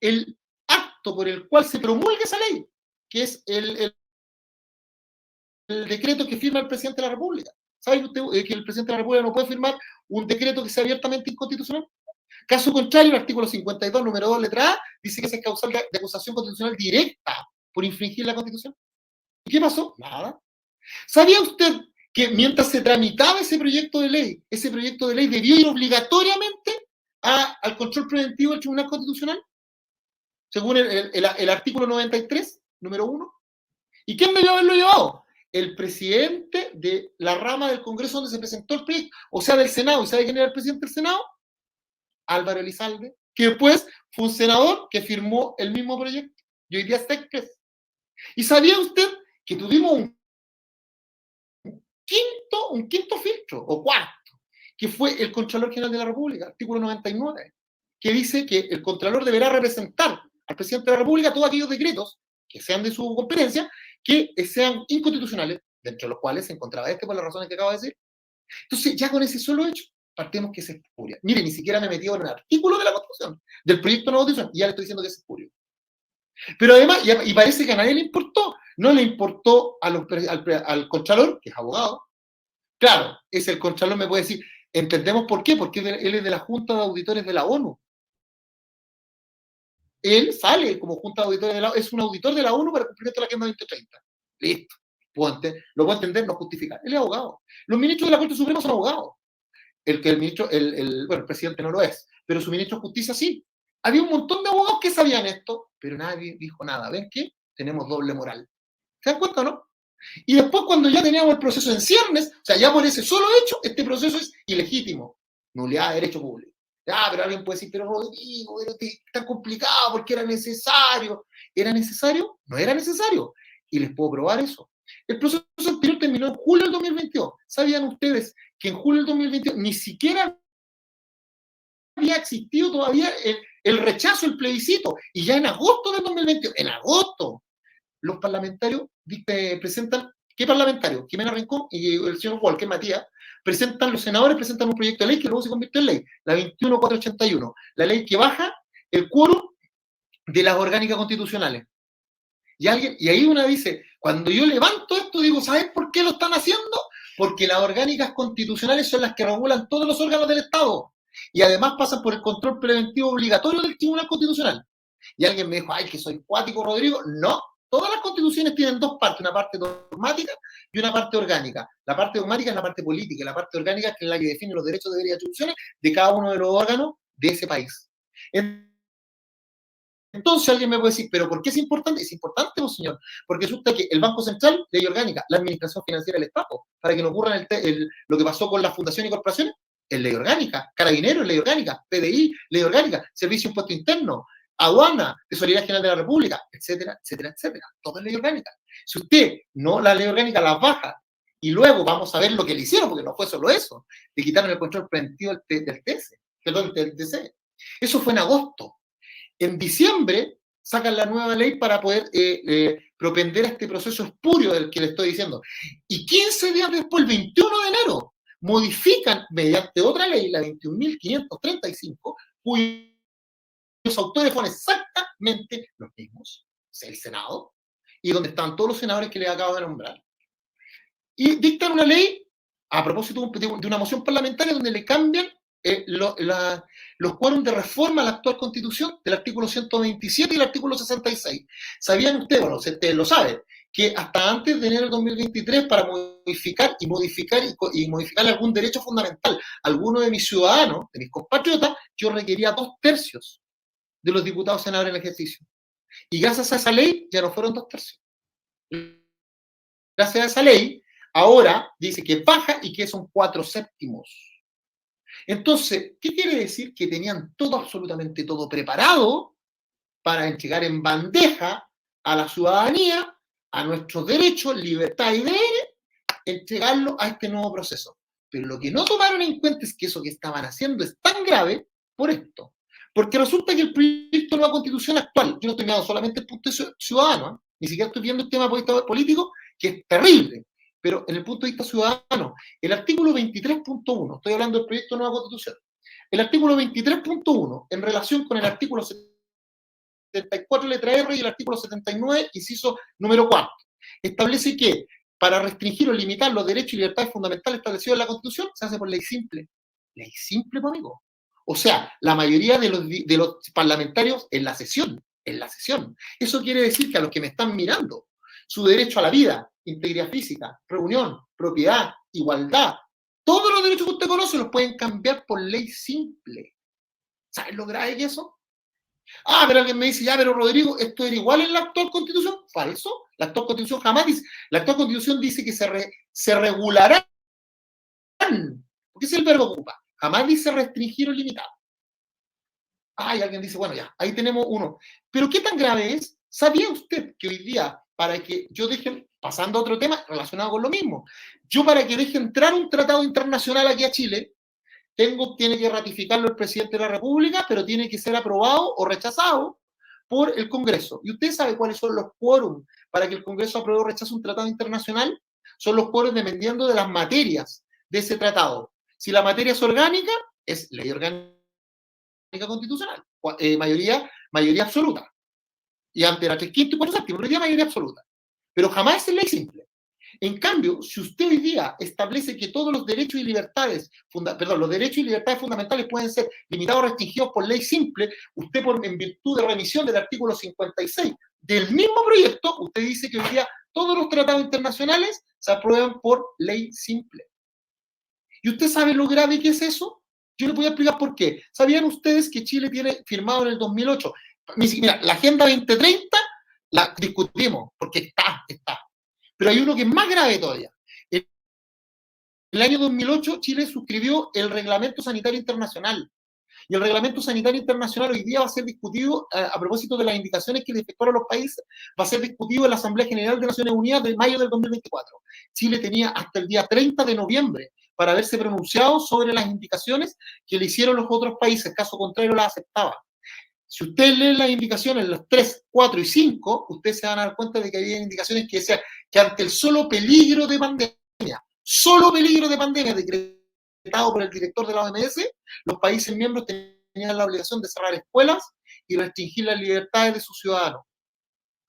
el acto por el cual se promulga esa ley, que es el decreto que firma el presidente de la República. ¿Sabe usted que el presidente de la República no puede firmar un decreto que sea abiertamente inconstitucional? Caso contrario, el artículo 52, número 2, letra A, dice que es causal de acusación constitucional directa por infringir la Constitución. ¿Y qué pasó? Nada. ¿Sabía usted que mientras se tramitaba ese proyecto de ley debió ir obligatoriamente al control preventivo del Tribunal Constitucional? Según el artículo 93, número 1. ¿Y quién debió haberlo llevado? El presidente de la rama del Congreso donde se presentó el proyecto, o sea, del Senado. ¿Y sabe quién era el presidente del Senado? Álvaro Elizalde, que después fue un senador que firmó el mismo proyecto. Y hoy día está expreso. ¿Y sabía usted que tuvimos un quinto filtro, o cuarto, que fue el Contralor General de la República, artículo 99, que dice que el Contralor deberá representar al presidente de la República todos aquellos decretos que sean de su competencia, que sean inconstitucionales, dentro de los cuales se encontraba por las razones que acabo de decir? Entonces, ya con ese solo hecho, partimos que es espurio. Mire, ni siquiera me he metido en el artículo de la Constitución, del proyecto de nueva Constitución, y ya le estoy diciendo que es espurio. Pero además, y parece que a nadie le importó, no le importó al Contralor, que es abogado. Claro, es el Contralor, me puede decir, entendemos por qué, porque él es de la Junta de Auditores de la ONU. Él sale como Junta de Auditores de la ONU, es un auditor de la ONU para cumplir la Agenda 2030. Listo. Lo puedo entender, no justificar. Él es abogado. Los ministros de la Corte Suprema son abogados. El presidente no lo es, pero su ministro de Justicia sí. Había un montón de abogados que sabían esto, pero nadie dijo nada. ¿Ven qué? Tenemos doble moral. ¿Se dan cuenta, no? Y después, cuando ya teníamos el proceso en ciernes, o sea, ya por ese solo hecho, este proceso es ilegítimo. Nulidad de derecho público. Pero alguien puede decir, pero Rodrigo, era tan complicado porque era necesario. ¿Era necesario? No era necesario. Y les puedo probar eso. El proceso anterior terminó en julio del 2022. ¿Sabían ustedes que en julio del 2022 ni siquiera había existido todavía el rechazo, el plebiscito? Y ya en agosto del 2022, en agosto, los parlamentarios presentan, ¿qué parlamentarios? Jimena Rincón y el señor Walker Matías, los senadores presentan un proyecto de ley que luego se convirtió en ley, la 21481, la ley que baja el quórum de las orgánicas constitucionales. Y ahí una dice, cuando yo levanto esto, digo, ¿sabes por qué lo están haciendo? Porque las orgánicas constitucionales son las que regulan todos los órganos del Estado y además pasan por el control preventivo obligatorio del Tribunal Constitucional. Y alguien me dijo, ay, que soy cuático, Rodrigo. No, todas las constituciones tienen dos partes, una parte dogmática y una parte orgánica. La parte dogmática es la parte política y la parte orgánica es la que define los derechos, deberes y atribuciones de cada uno de los órganos de ese país. Entonces alguien me puede decir, ¿pero por qué es importante? Es importante, pues, señor, porque resulta que el Banco Central, ley orgánica, la administración financiera del Estado, para que no ocurra lo que pasó con las fundaciones y corporaciones, es ley orgánica, Carabineros, ley orgánica, PDI, ley orgánica, Servicio de Impuesto Interno, Aduana, Tesorería General de la República, etcétera, etcétera, etcétera. Todo es ley orgánica. Si usted no la ley orgánica la baja y luego vamos a ver lo que le hicieron, porque no fue solo eso, le quitaron el control preventivo del TC. Eso fue en agosto. En diciembre sacan la nueva ley para poder propender a este proceso espurio del que le estoy diciendo. Y 15 días después, el 21 de enero, modifican mediante otra ley, la 21.535, cuyos autores fueron exactamente los mismos, el Senado, y donde están todos los senadores que les acabo de nombrar. Y dictan una ley, a propósito de una moción parlamentaria, donde le cambian los quórum de reforma a la actual Constitución del artículo 127 y el artículo 66. ¿Sabían ustedes, bueno, ustedes lo saben, que hasta antes de enero del 2023, para modificar algún derecho fundamental a alguno de mis ciudadanos, de mis compatriotas, yo requería 2/3 de los diputados senadores en ejercicio? Y gracias a esa ley ya no fueron 2/3. Gracias a esa ley, ahora dice que baja y que son 4/7. Entonces, ¿qué quiere decir? Que tenían todo, absolutamente todo preparado para entregar en bandeja a la ciudadanía, a nuestros derechos, libertad y deberes, entregarlo a este nuevo proceso. Pero lo que no tomaron en cuenta es que eso que estaban haciendo es tan grave por esto. Porque resulta que el proyecto de nueva Constitución actual, yo no estoy mirando solamente el punto ciudadano, ni siquiera estoy viendo el tema político, que es terrible. Pero en el punto de vista ciudadano, el artículo 23.1, estoy hablando del proyecto de nueva Constitución, el artículo 23.1, en relación con el artículo 74, letra R, y el artículo 79, inciso número 4. Establece que para restringir o limitar los derechos y libertades fundamentales establecidos en la Constitución se hace por ley simple. Ley simple, pues, amigo. O sea, la mayoría de los parlamentarios en la sesión. Eso quiere decir que a los que me están mirando, su derecho a la vida, integridad física, reunión, propiedad, igualdad, todos los derechos que usted conoce los pueden cambiar por ley simple. ¿Sabes lo grave que es eso? Ah, pero alguien me dice, ya, pero Rodrigo, ¿esto era igual en la actual Constitución? Falso. La actual Constitución jamás dice. La actual Constitución dice que se regularán. Porque ese es el verbo que ocupa. Jamás dice restringir o limitar. Ah, y alguien dice, bueno, ya, ahí tenemos uno. Pero ¿qué tan grave es? ¿Sabía usted que hoy día, para que yo deje, pasando a otro tema relacionado con lo mismo, yo para que deje entrar un tratado internacional aquí a Chile, tiene que ratificarlo el presidente de la República, pero tiene que ser aprobado o rechazado por el Congreso. ¿Y usted sabe cuáles son los quórums para que el Congreso apruebe o rechace un tratado internacional? Son los quórums dependiendo de las materias de ese tratado. Si la materia es orgánica, es ley orgánica constitucional. Mayoría absoluta. Y antes era 3/5 y 4/7, hoy día mayoría absoluta. Pero jamás es ley simple. En cambio, si usted hoy día establece que todos los derechos y libertades, los derechos y libertades fundamentales pueden ser limitados o restringidos por ley simple, usted en virtud de remisión del artículo 56 del mismo proyecto, usted dice que hoy día todos los tratados internacionales se aprueban por ley simple. ¿Y usted sabe lo grave que es eso? Yo les voy a explicar por qué. ¿Sabían ustedes que Chile tiene firmado en el 2008? Mira, la Agenda 2030 la discutimos, porque está. Pero hay uno que es más grave todavía. En el año 2008, Chile suscribió el Reglamento Sanitario Internacional. Y el Reglamento Sanitario Internacional hoy día va a ser discutido, a propósito de las indicaciones que le efectuaron los países, va a ser discutido en la Asamblea General de Naciones Unidas de mayo del 2024. Chile tenía hasta el día 30 de noviembre para haberse pronunciado sobre las indicaciones que le hicieron los otros países, caso contrario las aceptaba. Si usted lee las indicaciones, los 3, 4 y 5, ustedes se van a dar cuenta de que había indicaciones que decían que ante el solo peligro de pandemia decretado por el director de la OMS, los países miembros tenían la obligación de cerrar escuelas y restringir las libertades de sus ciudadanos.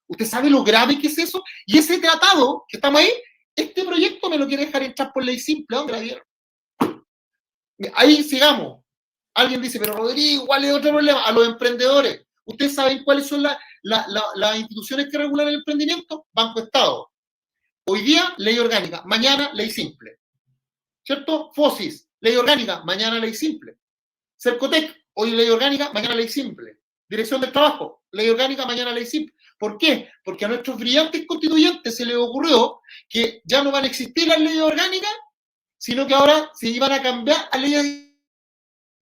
¿Usted sabe lo grave que es eso? Y ese tratado, que estamos ahí, este proyecto me lo quiere dejar entrar por ley simple. ¿Dónde la vieron? Ahí sigamos. Alguien dice, pero Rodrigo, ¿cuál es otro problema? A los emprendedores. ¿Ustedes saben cuáles son las instituciones que regulan el emprendimiento? Banco Estado. Hoy día, ley orgánica. Mañana, ley simple. ¿Cierto? FOSIS, ley orgánica. Mañana, ley simple. Cercotec, hoy ley orgánica, mañana ley simple. Dirección del Trabajo, ley orgánica, mañana ley simple. ¿Por qué? Porque a nuestros brillantes constituyentes se les ocurrió que ya no van a existir las leyes orgánicas, sino que ahora se iban a cambiar a leyes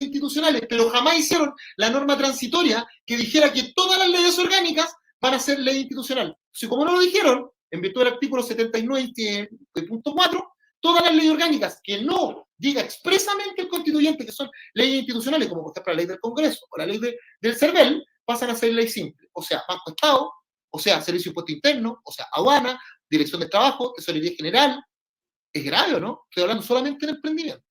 institucionales, pero jamás hicieron la norma transitoria que dijera que todas las leyes orgánicas van a ser ley institucional. Si como no lo dijeron, en virtud del artículo 79.4, todas las leyes orgánicas que no diga expresamente el constituyente que son leyes institucionales, como por ejemplo la ley del Congreso o la ley del CERVEL, pasan a ser ley simple. O sea, Banco Estado, o sea, Servicio de Impuesto Interno, o sea, Aduana, Dirección de Trabajo, Tesorería General. Es grave, ¿no? Estoy hablando solamente del emprendimiento.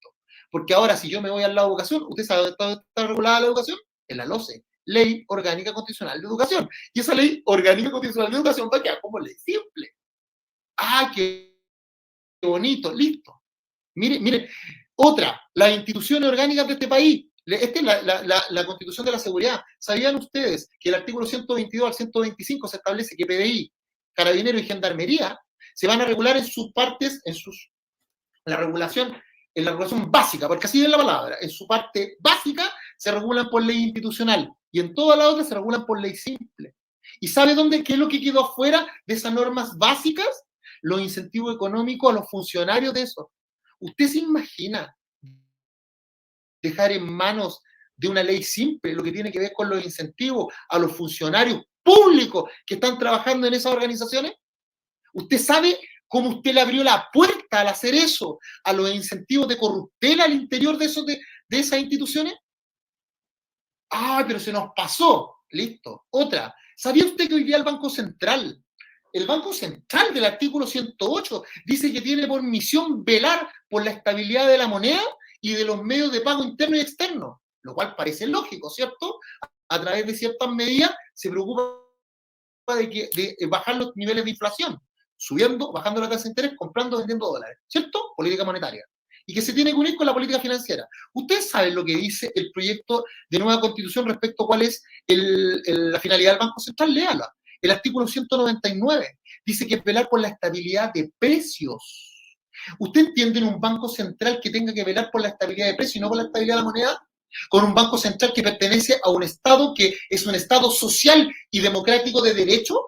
Porque ahora, si yo me voy a la educación, ¿usted sabe dónde está regulada la educación? En la LOCE, Ley Orgánica Constitucional de Educación. Y esa Ley Orgánica Constitucional de Educación va a quedar como ley simple. ¡Ah, qué bonito! Listo. Mire. Otra, las instituciones orgánicas de este país. Esta es la Constitución de la Seguridad. ¿Sabían ustedes que el artículo 122 al 125 se establece que PDI, Carabineros y Gendarmería se van a regular en sus partes, en la regulación básica, porque así es la palabra, en su parte básica se regulan por ley institucional y en todas las otras se regulan por ley simple. ¿Y sabe qué es lo que quedó afuera de esas normas básicas? Los incentivos económicos a los funcionarios de eso. ¿Usted se imagina dejar en manos de una ley simple lo que tiene que ver con los incentivos a los funcionarios públicos que están trabajando en esas organizaciones? ¿Usted sabe cómo usted le abrió la puerta al hacer eso a los incentivos de corruptela al interior de esas instituciones? ¡Ah, pero se nos pasó! Listo. Otra. ¿Sabía usted que hoy día el Banco Central del artículo 108 dice que tiene por misión velar por la estabilidad de la moneda y de los medios de pago interno y externo? Lo cual parece lógico, ¿cierto? a través de ciertas medidas, se preocupa de bajar los niveles de inflación, subiendo, bajando la tasa de interés, comprando, vendiendo dólares, ¿cierto? Política monetaria. Y que se tiene que unir con la política financiera. Ustedes saben lo que dice el proyecto de nueva constitución respecto a cuál es la finalidad del Banco Central. Léala. El artículo 199 dice que es velar por la estabilidad de precios. ¿Usted entiende en un banco central que tenga que velar por la estabilidad de precios y no por la estabilidad de la moneda? Con un banco central que pertenece a un Estado que es un Estado social y democrático de derecho,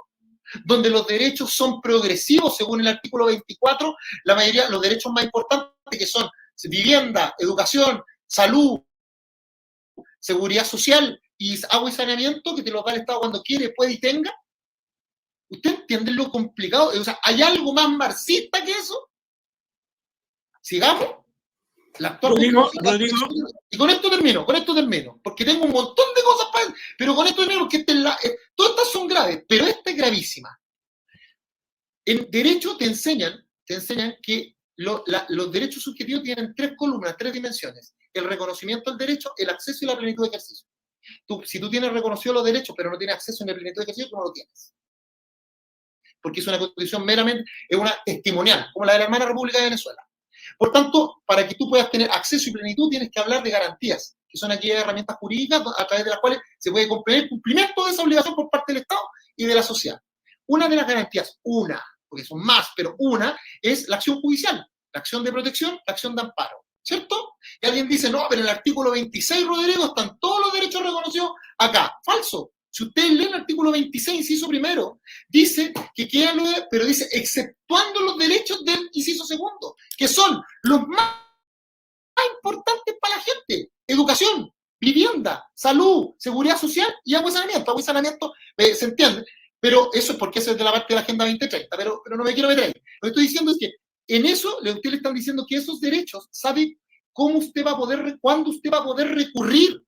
donde los derechos son progresivos según el artículo 24, la mayoría, los derechos más importantes que son vivienda, educación, salud, seguridad social y agua y saneamiento, que te lo da el Estado cuando quiere, puede y tenga. ¿Usted entiende lo complicado? O sea, ¿hay algo más marxista que eso? Sigamos. La actual Rodrigo, y con esto termino, porque tengo un montón de cosas para... Pero con esto termino, porque todas estas son graves, pero esta es gravísima. En derecho te enseñan que los derechos subjetivos tienen 3 columnas, 3 dimensiones: el reconocimiento del derecho, el acceso y la plenitud de ejercicio. Si tú tienes reconocido los derechos, pero no tienes acceso ni plenitud de ejercicio, tú no lo tienes. Porque es una constitución meramente, es una testimonial, como la de la hermana República de Venezuela. Por tanto, para que tú puedas tener acceso y plenitud, tienes que hablar de garantías, que son aquellas herramientas jurídicas a través de las cuales se puede comprender el cumplimiento de esa obligación por parte del Estado y de la sociedad. Una de las garantías, porque son más, pero una, es la acción judicial, la acción de protección, la acción de amparo, ¿cierto? Y alguien dice, no, pero en el artículo 26, Rodrigo, están todos los derechos reconocidos acá. Falso. Si ustedes leen el artículo 26, inciso primero, dice que queda pero dice, exceptuando los derechos del inciso segundo, que son los más importantes para la gente: educación, vivienda, salud, seguridad social y agua y saneamiento. Agua y saneamiento, se entiende, pero eso es porque eso es de la parte de la Agenda 2030, pero no me quiero meter ahí. Lo que estoy diciendo es que en eso ustedes le están diciendo que esos derechos, ¿sabe cómo usted va a poder, cuándo usted va a poder recurrir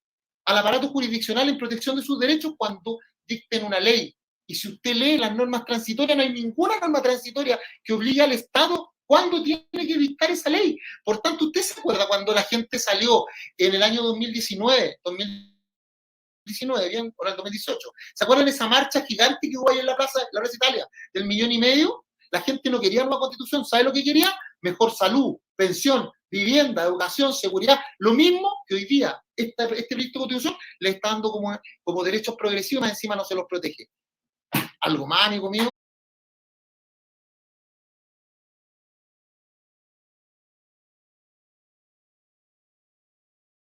al aparato jurisdiccional en protección de sus derechos? Cuando dicten una ley. Y si usted lee las normas transitorias, no hay ninguna norma transitoria que obligue al Estado cuándo tiene que dictar esa ley. Por tanto, ¿usted se acuerda cuando la gente salió en el año 2019, bien, o en el 2018? ¿Se acuerdan de esa marcha gigante que hubo ahí en la Plaza Italia, del 1,5 millones? La gente no quería una constitución. ¿Sabe lo que quería? Mejor salud, pensión, vivienda, educación, seguridad. Lo mismo que hoy día este proyecto de constitución le está dando como derechos progresivos, más encima no se los protege. Algo más, amigo mío,